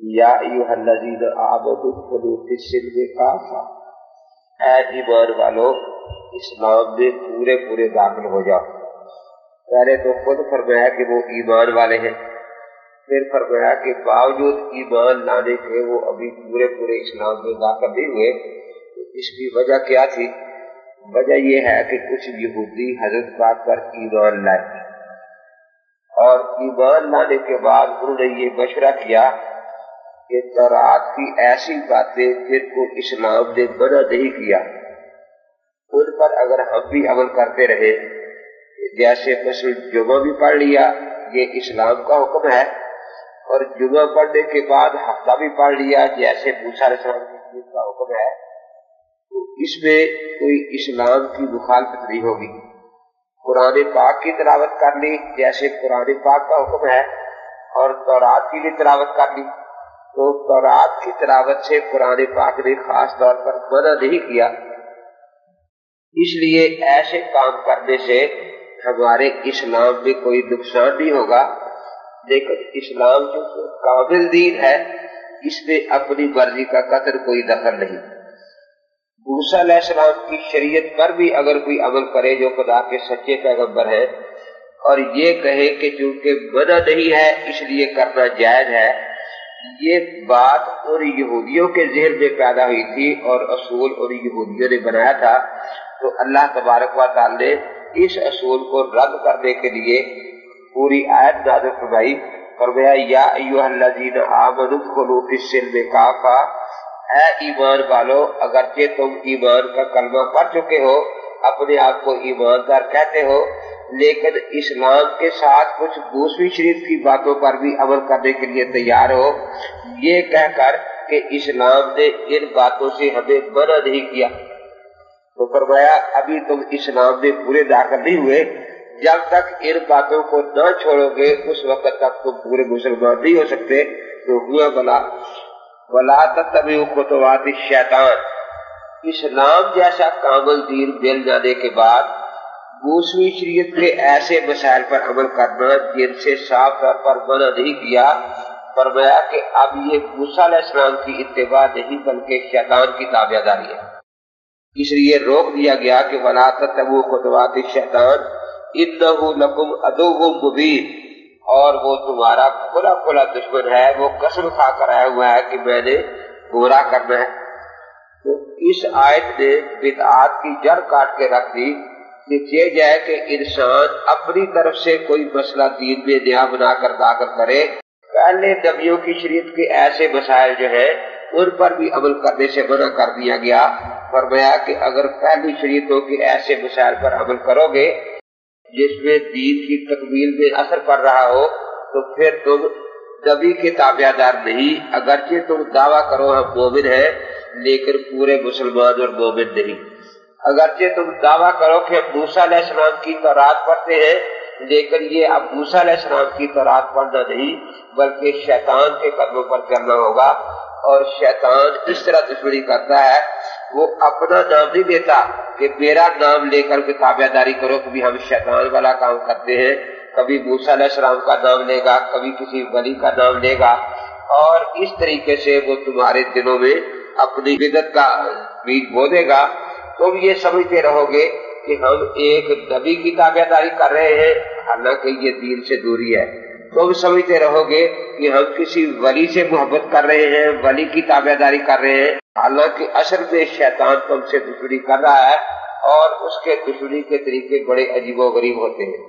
या अय्युहल्लज़ीन आमनू उदखुलू फिस्सिल्मि काफ़ा, ऐ ईमान वालो इस्लाम में पूरे पूरे दाखिल हो जाओ। पहले तो खुद फरमाया कि वो ईमान वाले हैं, फिर फरमाया कि बावजूद ईमान लाने के वो अभी पूरे पूरे इस्लाम में दाखिल नहीं हुए। तो इसकी वजह क्या थी? वजह ये है कि कुछ यहूदी हजरत पाक पर ईमान लाए और ईमान लाने के बाद उन्होंने ये मशवरा किया कि तौरात की ऐसी बातें जिनको इस्लाम ने मना नहीं किया उन पर अगर हम भी अमल करते रहे, जैसे मसलन जुमा भी पढ़ लिया, ये इस्लाम का हुक्म है, और जुमा पढ़ने के बाद हफ्ता भी पढ़ लिया जैसे मूसा अलैहिस्सलाम का हुक्म है, तो इसमें कोई इस्लाम की मुखालफत नहीं होगी। कुरान पाक की तिलावत कर ली जैसे कुरान पाक का हुक्म है, और तौरात की भी तिलावत कर ली, तो तौरात की तिलावत से कुरान पाक ने खास तौर पर मना नहीं किया। इसलिए ऐसे काम करने से हमारे इस्लाम में कोई नुकसान नहीं होगा, लेकिन इस्लाम जो कामिल दीन है इसमें अपनी मर्जी का कतई कोई दखल नहीं। मूसा अलैहिस्सलाम की शरीयत पर भी अगर कोई अमल करे जो खुदा के सच्चे पैगंबर है और ये कहे कि चूंकि मना नहीं है इसलिए करना जायज है, ये बात उन यहूदियों के ज़हन में पैदा हुई थी और असूल उन यहूदियों ने बनाया था। तो अल्लाह तबारक व तआला ने इस असूल को रद्द करने के लिए पूरी आयत नाज़िल फरमाई। फरमाया या अय्युहल्लज़ीन आमनू उदखुलू फिस्सिल्मि काफ़ा, ऐ ईमान वालो अगरचे तुम ईमान का कलमा पढ़ चुके हो, अपने आप को ईमानदार कहते हो, लेकिन इस्लाम के साथ कुछ दूसरी शरीयत की बातों पर भी अमल करने के लिए तैयार हो, ये कहकर कि इस्लाम ने इन बातों से हमें मना नहीं किया। तो फरमाया अभी तुम इस्लाम में पूरे दाखिल नहीं हुए, जब तक इन बातों को न छोड़ोगे उस वक्त तक तुम पूरे मुसलमान नहीं हो सकते। तो हुआ वला तत्तबिउ खुतवाति शैतान, इस्लाम जैसा कामिल दीन मिल जाने के बाद दूसरी शरीयत के ऐसे मसाइल पर अमल करना जिनसे साफ तौर पर मना नहीं किया, फरमाया कि अब ये मूसा अलैहिस्सलाम की इत्तिबा नहीं बल्कि शैतान की ताबेदारी है। इसलिए रोक दिया गया कि वला तत्तबिउ खुतवाति शैतान इन्नहु लकुम अदुव्वुम मुबीन, और वो तुम्हारा खुला खुला दुश्मन है, वो कसम खा कर आया हुआ है कि मैंने गुमराह करना है। तो इस आयत ने बिदआत की जड़ काट के रख दी कि ये जाए कि इंसान अपनी तरफ से कोई मसला दीन में नया बनाकर दाखिल करे। पहले नबियों की शरीयत के ऐसे मसाइल जो है उन पर भी अमल करने से मना कर दिया गया। फरमाया कि अगर पहली शरीयतों के ऐसे मसाइल पर अमल करोगे जिसमें दीन की तकमील में असर पड़ रहा हो, तो फिर तुम नबी के ताबेदार नहीं, अगरचे तुम दावा करो हम मोमिन हैं, लेकिन पूरे मुसलमान और मोमिन नहीं। अगरचे तुम दावा करो कि हम मूसा अलैहिस्सलाम की तौरात पढ़ते हैं, लेकिन ये अब मूसा अलैहिस्सलाम की तौरात पढ़ना नहीं बल्कि शैतान के कदमों पर चलना होगा। और शैतान इस तरह दुश्मनी करता है, वो अपना नाम नहीं देता कि मेरा नाम लेकर के ताबेदारी करो, कभी हम शैतान वाला काम करते हैं, कभी मूसा अलैहिस्सलाम का नाम लेगा, कभी किसी वली का नाम लेगा, और इस तरीके से वो तुम्हारे दिलों में अपनी बिदअत का बीज बो देगा। तुम ये समझते रहोगे कि हम एक नबी की ताबेदारी कर रहे हैं, हालांकि ये दीन से दूरी है। तुम समझते रहोगे कि हम किसी वली से मोहब्बत कर रहे हैं, वली की ताबेदारी कर रहे हैं, हालांकि असल में शैतान तुमसे दुश्मनी कर रहा है और उसके दुश्मनी के तरीके बड़े अजीबो गरीब होते हैं।